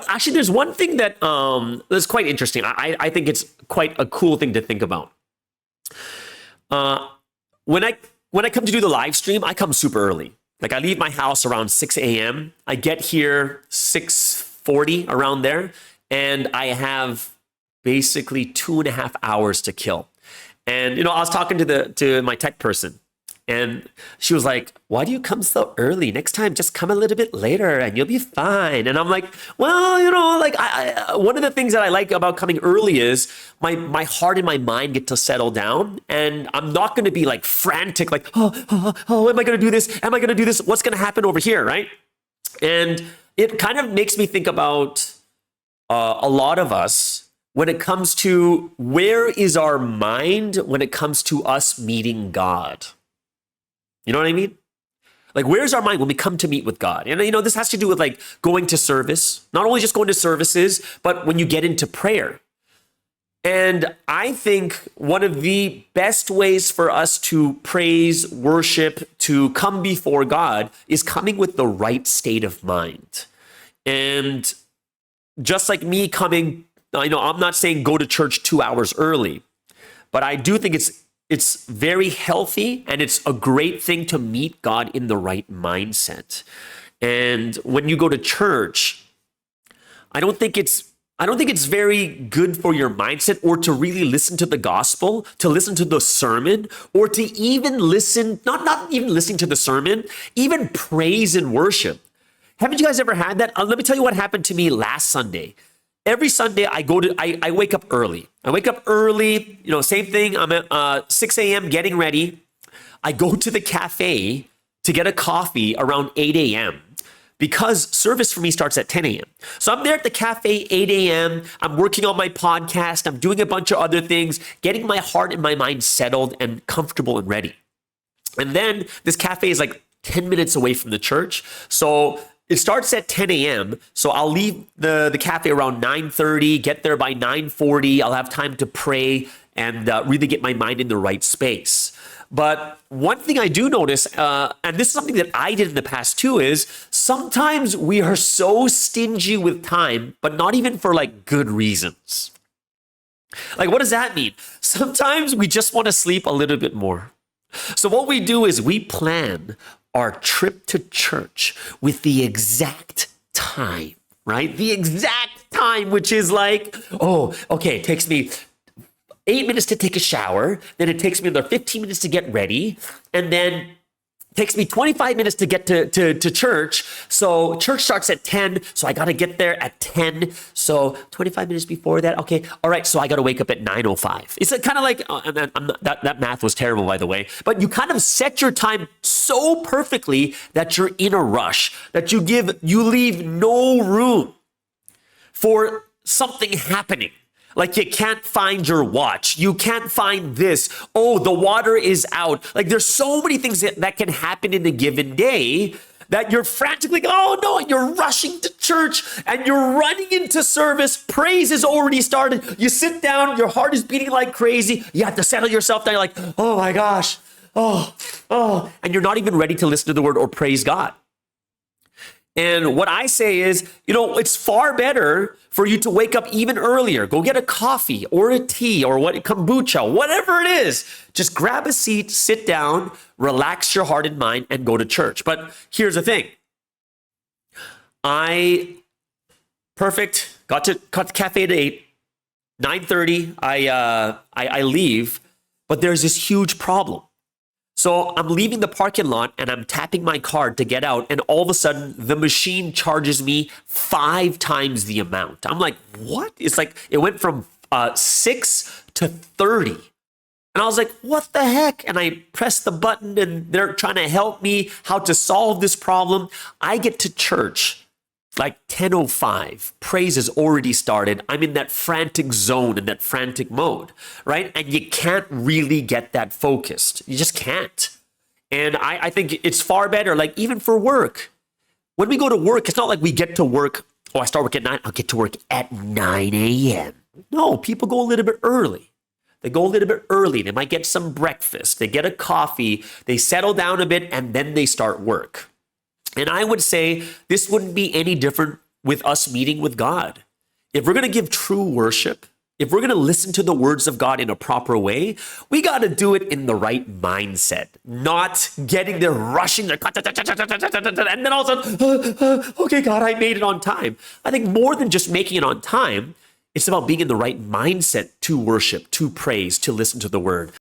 Actually, there's one thing that's quite interesting. I think it's quite a cool thing to think about. Uh, when I come to do the live stream, I come super early. Like I leave my house around 6 a.m. I get here 6:40 around there, and I have basically 2.5 hours to kill. And I was talking to my tech person, and she was like, "Why do you come so early? Next time, just come a little bit later, and you'll be fine." And I'm like, "Well, like one of the things that I like about coming early is my heart and my mind get to settle down, and I'm not going to be like frantic, like, oh, am I going to do this? Am I going to do this? What's going to happen over here, right?" And it kind of makes me think about a lot of us when it comes to where is our mind when it comes to us meeting God. You know what I mean? Like, where's our mind when we come to meet with God? And, this has to do with like going to service, not only just going to services, but when you get into prayer. And I think one of the best ways for us to praise, worship, to come before God is coming with the right state of mind. And just like me coming, I'm not saying go to church 2 hours early, but I do think it's very healthy, and it's a great thing to meet God in the right mindset. And when you go to church, I don't think it's very good for your mindset or to really listen to the gospel, to listen to the sermon, or to even listen, not even listening to the sermon, even praise and worship. Haven't you guys ever had that? Let me tell you what happened to me last Sunday. Every Sunday, I wake up early. I wake up early, same thing. I'm at 6 a.m. getting ready. I go to the cafe to get a coffee around 8 a.m. because service for me starts at 10 a.m. So I'm there at the cafe 8 a.m. I'm working on my podcast. I'm doing a bunch of other things, getting my heart and my mind settled and comfortable and ready. And then this cafe is like 10 minutes away from the church. So it starts at 10 a.m., so I'll leave the cafe around 9:30, get there by 9:40. I'll have time to pray and really get my mind in the right space. But one thing I do notice, and this is something that I did in the past too, is sometimes we are so stingy with time, but not even for like good reasons. Like, what does that mean? Sometimes we just want to sleep a little bit more. So what we do is we plan our trip to church with the exact time, right? The exact time, which is like, oh, okay, it takes me 8 minutes to take a shower, then it takes me another 15 minutes to get ready, and then it takes me 25 minutes to get to church. So church starts at 10, so I got to get there at 10. So 25 minutes before that, okay, all right, so I got to wake up at 9:05. It's kind of like, that math was terrible, by the way, but you kind of set your time so perfectly that you're in a rush, that you leave no room for something happening. Like you can't find your watch. You can't find this. Oh, the water is out. Like there's so many things that can happen in a given day that you're frantically, oh no, you're rushing to church and you're running into service. Praise has already started. You sit down, your heart is beating like crazy. You have to settle yourself down. You're like, oh my gosh, oh. And you're not even ready to listen to the word or praise God. And what I say is, it's far better for you to wake up even earlier. Go get a coffee or a tea or kombucha, whatever it is. Just grab a seat, sit down, relax your heart and mind, and go to church. But here's the thing. Got to the cafe at 8, 9:30, I leave, but there's this huge problem. So I'm leaving the parking lot and I'm tapping my card to get out, and all of a sudden the machine charges me 5 times the amount. I'm like, what? It's like it went from 6 to 30. And I was like, what the heck? And I press the button and they're trying to help me how to solve this problem. I get to church like 10:05. Praise has already started. I'm in that frantic zone, in that frantic mode, right? And you can't really get that focused. You just can't. And I think it's far better, like even for work. When we go to work, it's not like we get to work, oh, I start work at 9, I'll get to work at 9 a.m. No, people go a little bit early. They go a little bit early. They might get some breakfast. They get a coffee. They settle down a bit, and then they start work. And I would say this wouldn't be any different with us meeting with God. If we're going to give true worship, if we're going to listen to the words of God in a proper way, we got to do it in the right mindset, not getting there, rushing there, and then all of a sudden, okay, God, I made it on time. I think more than just making it on time, it's about being in the right mindset to worship, to praise, to listen to the word.